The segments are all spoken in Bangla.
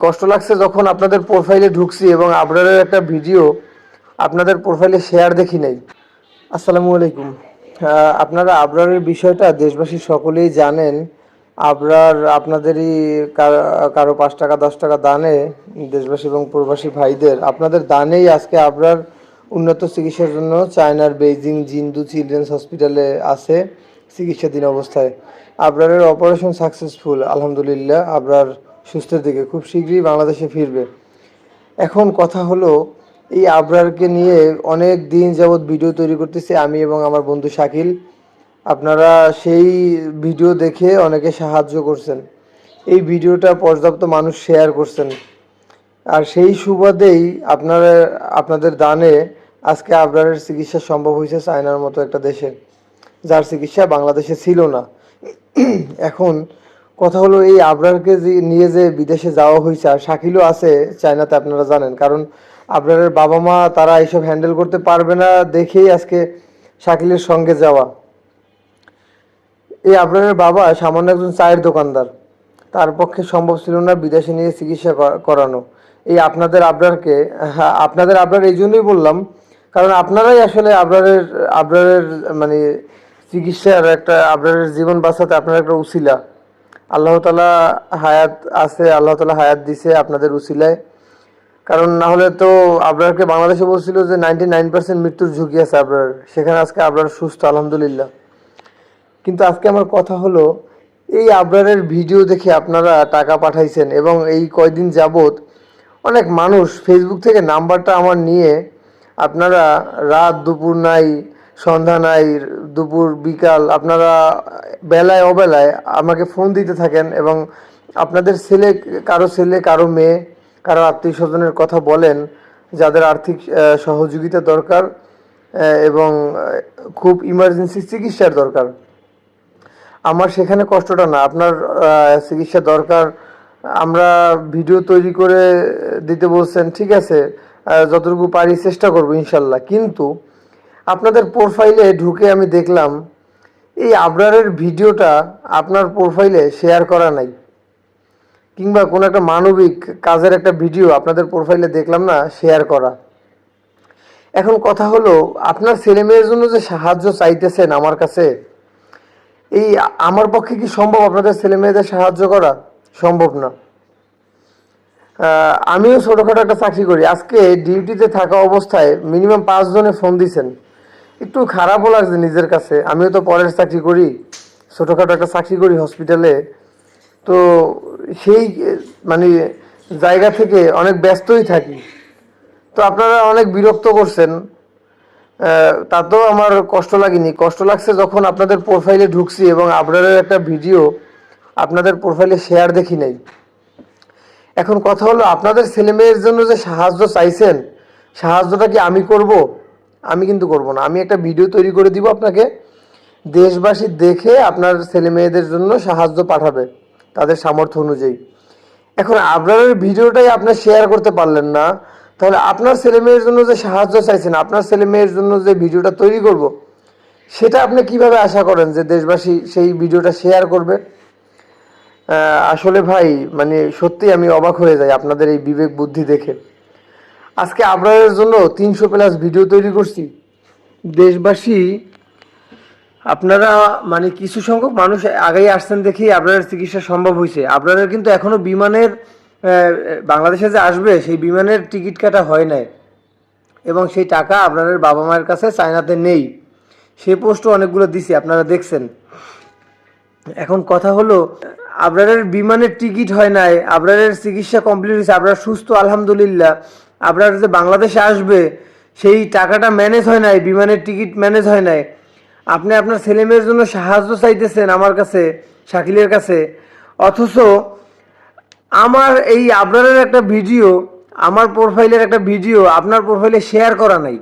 কষ্ট লাগছে যখন আপনাদের প্রোফাইলে ঢুকছি এবং আবরারের একটা ভিডিও আপনাদের প্রোফাইলে শেয়ার দেখি নাই। আসসালামু আলাইকুম। আপনারা আবরারের বিষয়টা দেশবাসী সকলেই জানেন। আবরার আপনাদেরই কারো 5 টাকা 10 টাকা দানে, দেশবাসী এবং প্রবাসী ভাইদের আপনাদের দানেই আজকে আবরার উন্নত চিকিৎসার জন্য চায়নার বেইজিং জিন্দু চিলড্রেন্স হসপিটালে আছে চিকিৎসাধীন অবস্থায়। আবরারের অপারেশন সাকসেসফুল, আলহামদুলিল্লাহ। আবরার সুস্থের দিকে, খুব শীঘ্রই বাংলাদেশে ফিরবে। এখন কথা হলো, এই আবরারকে নিয়ে অনেক দিন যাবৎ ভিডিও তৈরি করতেছি আমি এবং আমার বন্ধু শাকিল। আপনারা সেই ভিডিও দেখে অনেকে সাহায্য করছেন, এই ভিডিওটা পর্যাপ্ত মানুষ শেয়ার করছেন, আর সেই সুবাদেই আপনাদের দানে আজকে আবরারের চিকিৎসা সম্ভব হয়েছে চায়নার মতো একটা দেশে, যার চিকিৎসা বাংলাদেশে ছিল না। এখন কথা হলো, এই আবরারকে নিয়ে যে বিদেশে যাওয়া হয়েছে, আর শাকিলও আছে চায়নাতে, আপনারা জানেন। কারণ আবরারের বাবা মা তারা এইসব হ্যান্ডেল করতে পারবে না দেখেই আজকে শাকিলের সঙ্গে যাওয়া। এই আবরারের বাবা সামান্য একজন চায়ের দোকানদার, তার পক্ষে সম্ভব ছিল না বিদেশে নিয়ে চিকিৎসা করানো। এই আপনাদের আবরারকে, হ্যাঁ আপনাদের আবরার এই জন্যই বললাম, কারণ আপনারাই আসলে আবরারের মানে চিকিৎসার একটা, আবরারের জীবন বাঁচাতে আপনার একটা উসিলা। আল্লাহ তাআলা হায়াত আছে, আল্লাহ তাআলা হায়াত দিছে আপনাদের উসিলায়। কারণ না হলে তো আবরারকে বাংলাদেশে বলছিল যে 99% মৃত্যুর ঝুঁকি আছে আবরার, সেখানে আজকে আবরার সুস্থ, আলহামদুলিল্লাহ। কিন্তু আজকে আমার কথা হলো, এই আবরারের ভিডিও দেখে আপনারা টাকা পাঠাইছেন এবং এই কয়দিন যাবৎ অনেক মানুষ ফেসবুক থেকে নাম্বারটা আমার নিয়ে আপনারা রাত দুপুর নাই, সন্ধ্যা নাই, দুপুর বিকাল, আপনারা বেলায় অবেলায় আমাকে ফোন দিতে থাকেন এবং আপনাদের ছেলে কারো মেয়ে কারো আত্মীয় স্বজনের কথা বলেন যাদের আর্থিক সহযোগিতা দরকার এবং খুব ইমার্জেন্সি চিকিৎসার দরকার। আমার সেখানে কষ্টটা না, আপনার চিকিৎসা দরকার, আমরা ভিডিও তৈরি করে দিতে বলছেন, ঠিক আছে, যতটুকু পারি চেষ্টা করবো ইনশাল্লাহ। কিন্তু আপনাদের প্রোফাইলে ঢুকে আমি দেখলাম এই আবরারের ভিডিওটা আপনার প্রোফাইলে শেয়ার করা নাই, কিংবা কোনো একটা মানবিক কাজের একটা ভিডিও আপনাদের প্রোফাইলে দেখলাম না শেয়ার করা। এখন কথা হলো, আপনার ছেলে মেয়ের জন্য যে সাহায্য চাইতেছেন আমার কাছে, এই আমার পক্ষে কি সম্ভব আপনাদের ছেলে মেয়েদের সাহায্য করা? সম্ভব না। আমিও ছোটোখাটো একটা চাকরি করি, আজকে ডিউটিতে থাকা অবস্থায় মিনিমাম 5 জনে ফোন দিয়েছেন। একটু খারাপও লাগছে নিজের কাছে, আমিও তো পরের চাকরি করি, ছোটোখাটো একটা চাকরি করি হসপিটালে, তো সেই মানে জায়গা থেকে অনেক ব্যস্তই থাকি। তো আপনারা অনেক বিরক্ত করছেন, তাতেও আমার কষ্ট লাগেনি। কষ্ট লাগছে যখন আপনাদের প্রোফাইলে ঢুকছি এবং আবরারের একটা ভিডিও আপনাদের প্রোফাইলে শেয়ার দেখি নাই। এখন কথা হলো, আপনাদের ছেলে মেয়ের জন্য যে সাহায্য চাইছেন, সাহায্যটা কি আমি করব? আমি কিন্তু করব না। আমি একটা ভিডিও তৈরি করে দিব আপনাকে, দেশবাসী দেখে আপনার ছেলে মেয়েদের জন্য সাহায্য পাঠাবে তাদের সামর্থ্য অনুযায়ী। এখন আবরারের ভিডিওটাই আপনি শেয়ার করতে পারলেন না, তাহলে আপনার ছেলে মেয়ের জন্য যে সাহায্য চাইছেন, আপনার ছেলে মেয়ের জন্য যে ভিডিওটা তৈরি করব, সেটা আপনি কিভাবে আশা করেন যে দেশবাসী সেই ভিডিওটা শেয়ার করবে? আসলে ভাই, মানে সত্যি আমি অবাক হয়ে যাই আপনাদের এই বিবেক বুদ্ধি দেখে। আজকে আবরারের জন্য 300+ ভিডিও তৈরি করছি। দেশবাসী আপনারা মানে কিছু সংখ্যক মানুষ আগেই আসছেন দেখেই আবরারের চিকিৎসা সম্ভব হয়েছে। আবরারের কিন্তু এখনো বিমানের বাংলাদেশে যে আসবে সেই বিমানের টিকিট কাটা হয় নাই, এবং সেই টাকা আবরারের বাবা মায়ের কাছে চায়নাতে নেই। সে পোস্টও অনেকগুলো দিছি, আপনারা দেখছেন। এখন কথা হলো, আবরারের বিমানের টিকিট হয় নাই, আবরারের চিকিৎসা কমপ্লিট হয়েছে, আবরার সুস্থ আলহামদুলিল্লাহ। আবরার যে বাংলাদেশে আসবে সেই টাকাটা ম্যানেজ হয় নাই, বিমানের টিকিট ম্যানেজ হয় নাই। আপনি আপনার ছেলেমেয়ের জন্য সাহায্য চাইতেছেন আমার কাছে, শাকিলের কাছে, অথচ আমার এই আবরারের একটা ভিডিও, আমার প্রোফাইলের একটা ভিডিও আপনার প্রোফাইলে শেয়ার করা নাই।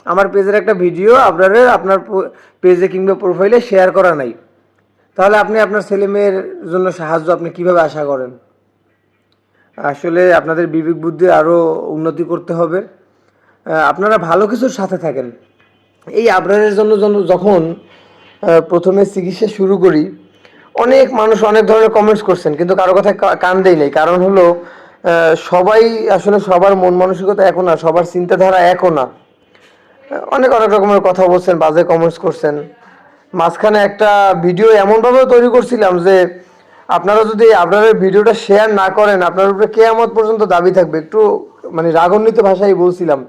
আমার পেজের একটা ভিডিও আবরারের আপনার পেজে কিংবা প্রোফাইলে শেয়ার করা নাই। তাহলে আপনি আপনার ছেলে মেয়ের জন্য সাহায্য আপনি কিভাবে আশা করেন? আসলে আপনাদের বিবেক বুদ্ধি আরও উন্নতি করতে হবে। আপনারা ভালো কিছুর সাথে থাকেন। এই আবরারের জন্য যখন প্রথমে চিকিৎসা শুরু করি, অনেক মানুষ অনেক ধরনের কমেন্টস করছেন, কিন্তু কারো কথায় কান দেই নাই। কারণ হলো, সবাই আসলে সবার মন মানসিকতা একও না, সবার চিন্তাধারা একও না। অনেক অনেক রকমের কথা বলছেন, বাজে কমেন্টস করছেন। মাঝখানে একটা ভিডিও এমনভাবে তৈরি করছিলাম যে আপনারা যদি আপনার ভিডিওটা শেয়ার না করেন, আপনার উপরে কেয়ামত পর্যন্ত দাবি থাকবে, একটু মানে রাগান্বিত ভাষায় বলছিলাম।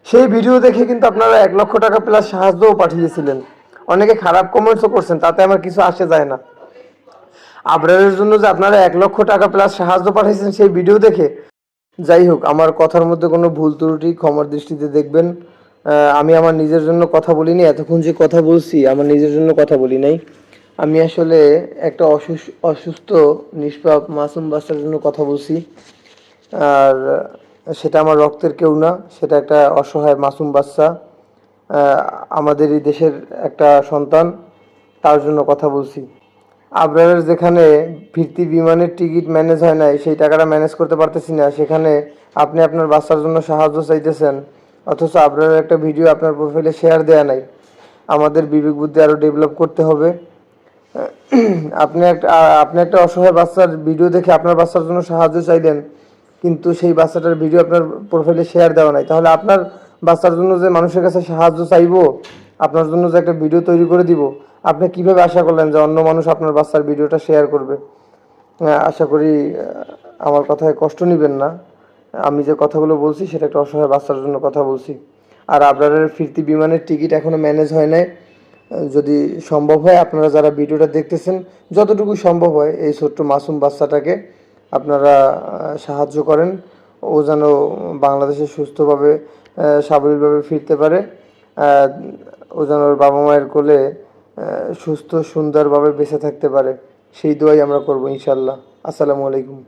সেই ভিডিও দেখে কিন্তু আপনারা 1 লক্ষ টাকা প্লাস সাহায্যও পাঠিয়েছিলেন। অনেকে খারাপ কমেন্টসও করছেন, তাতে আমার কিছু আসে যায় না। আবরারের জন্য যে আপনারা 1 লক্ষ টাকা প্লাস সাহায্য পাঠিয়েছেন সেই ভিডিও দেখে, যাই হোক, আমার কথার মধ্যে কোনো ভুল ত্রুটি ক্ষমার দৃষ্টিতে দেখবেন। আমি আমার নিজের জন্য কথা বলিনি, এতক্ষণ যে কথা বলছি আমার নিজের জন্য কথা বলি নাই। আমি আসলে একটা অসুস্থ নিষ্পাপ মাসুম বাচ্চার জন্য কথা বলছি। আর সেটা আমার রক্তের কেউ না, সেটা একটা অসহায় মাসুম বাচ্চা, আমাদের এই দেশের একটা সন্তান, তার জন্য কথা বলছি। আবরারের যেখানে ফিরতি বিমানের টিকিট ম্যানেজ হয় নাই, সেই টাকাটা ম্যানেজ করতে পারতেছি না, সেখানে আপনি আপনার বাচ্চার জন্য সাহায্য চাইতেছেন, অথচ আবরারের একটা ভিডিও আপনার প্রোফাইলে শেয়ার দেয়া নাই। আমাদের বিবেক বুদ্ধি আরও ডেভেলপ করতে হবে। আপনি একটা অসহায় বাচ্চার ভিডিও দেখে আপনার বাচ্চার জন্য সাহায্য চাইলেন, কিন্তু সেই বাচ্চাটার ভিডিও আপনার প্রোফাইলে শেয়ার দেওয়া নাই। তাহলে আপনার বাচ্চার জন্য যে মানুষের কাছে সাহায্য চাইবো, আপনার জন্য যে একটা ভিডিও তৈরি করে দিব, আপনি কিভাবে আশা করলেন যে অন্য মানুষ আপনার বাচ্চার ভিডিওটা শেয়ার করবে? আশা করি আমার কথায় কষ্ট নেবেন না। আমি যে কথাগুলো বলছি সেটা একটা অসহায় বাচ্চার জন্য কথা বলছি। আর আবরারের ফিরতি বিমানের টিকিট এখনও ম্যানেজ হয় নাই। যদি সম্ভব হয়, আপনারা যারা ভিডিওটা দেখতেছেন, যতটুকু সম্ভব হয় এই ছোট্ট মাসুম বাচ্চাটাকে আপনারা সাহায্য করেন। ও যেন বাংলাদেশে সুস্থভাবে সাবলীলভাবে ফিরতে পারে। ও যেন ওর বাবা মায়ের কোলে সুস্থ সুন্দরভাবে বেঁচে থাকতে পারে, সেই দোয়াই আমরা করবো ইনশাল্লাহ। আসসালামু আলাইকুম।